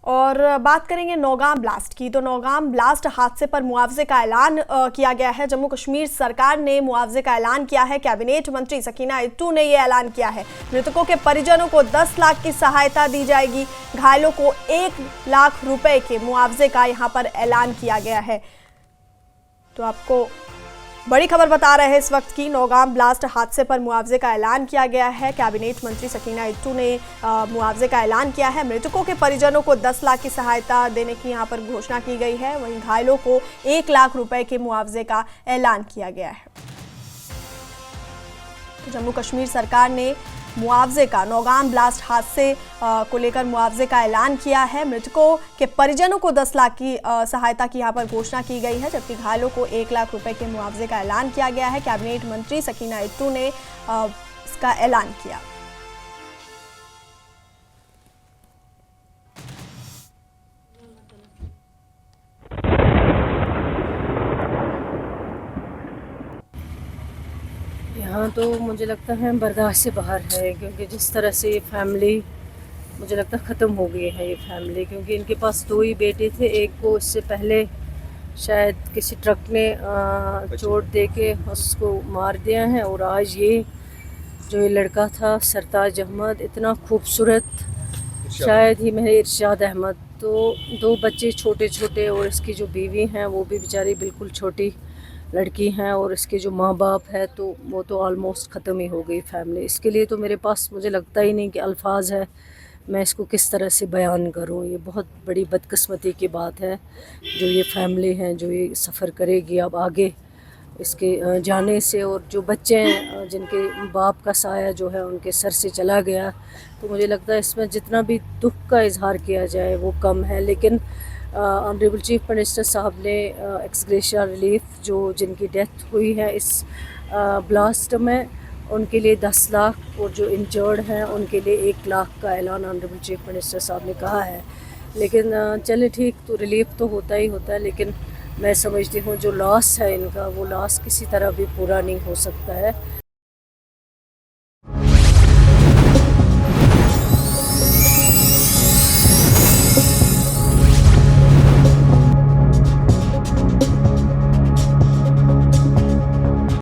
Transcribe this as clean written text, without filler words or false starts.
और बात करेंगे नौगाम ब्लास्ट की। तो नौगाम ब्लास्ट हादसे पर मुआवजे का ऐलान किया गया है। जम्मू कश्मीर सरकार ने मुआवजे का ऐलान किया है। कैबिनेट मंत्री सकीना इट्टू ने यह ऐलान किया है। मृतकों के परिजनों को 10 लाख की सहायता दी जाएगी। घायलों को 1 लाख रुपए के मुआवजे का यहां पर ऐलान किया गया है। तो आपको बड़ी खबर बता रहे हैं इस वक्त की। नौगाम ब्लास्ट हादसे पर मुआवजे का ऐलान किया गया है। कैबिनेट मंत्री सकीना इट्टू ने मुआवजे का ऐलान किया है। मृतकों के परिजनों को 10 लाख की सहायता देने की यहां पर घोषणा की गई है। वहीं घायलों को 1 लाख रुपए के मुआवजे का ऐलान किया गया है। तो जम्मू कश्मीर सरकार ने मुआवजे का, नौगाम ब्लास्ट हादसे को लेकर मुआवजे का ऐलान किया है। मृतकों के परिजनों को 10 लाख की सहायता की यहां पर घोषणा की गई है, जबकि घायलों को 1 लाख रुपए के मुआवजे का ऐलान किया गया है। कैबिनेट मंत्री सकीना इट्टू ने इसका ऐलान किया। यहाँ तो मुझे लगता है बर्दाश्त से बाहर है, क्योंकि जिस तरह से ये फैमिली मुझे लगता है ख़त्म हो गई है ये फैमिली। क्योंकि इनके पास 2 ही बेटे थे। एक को इससे पहले शायद किसी ट्रक ने चोट दे के उसको मार दिया है, और आज ये जो ये लड़का था सरताज अहमद, इतना खूबसूरत, शायद ही मेरे इरशाद अहमद, तो 2 बच्चे छोटे छोटे, और इसकी जो बीवी हैं वो भी बेचारी बिल्कुल छोटी लड़की हैं, और इसके जो माँ बाप है तो वो तो ऑलमोस्ट ख़त्म ही हो गई फैमिली। इसके लिए तो मेरे पास मुझे लगता ही नहीं कि अल्फाज है, मैं इसको किस तरह से बयान करूँ। ये बहुत बड़ी बदकिस्मती की बात है जो ये फैमिली है, जो ये सफ़र करेगी अब आगे इसके जाने से। और जो बच्चे हैं जिनके बाप का साया जो है उनके सर से चला गया, तो मुझे लगता है इसमें जितना भी दुख का इजहार किया जाए वो कम है। लेकिन ऑनरेबल चीफ मिनिस्टर साहब ने एक्स ग्रेशिया रिलीफ जो जिनकी डेथ हुई है इस ब्लास्ट में, उनके लिए 10 लाख, और जो इंजर्ड हैं उनके लिए 1 लाख का ऐलान ऑनरेबल चीफ मिनिस्टर साहब ने कहा है। लेकिन चले ठीक, तो रिलीफ तो होता ही होता है, लेकिन मैं समझती हूँ जो लॉस है इनका, वो लॉस किसी तरह भी पूरा नहीं हो सकता है।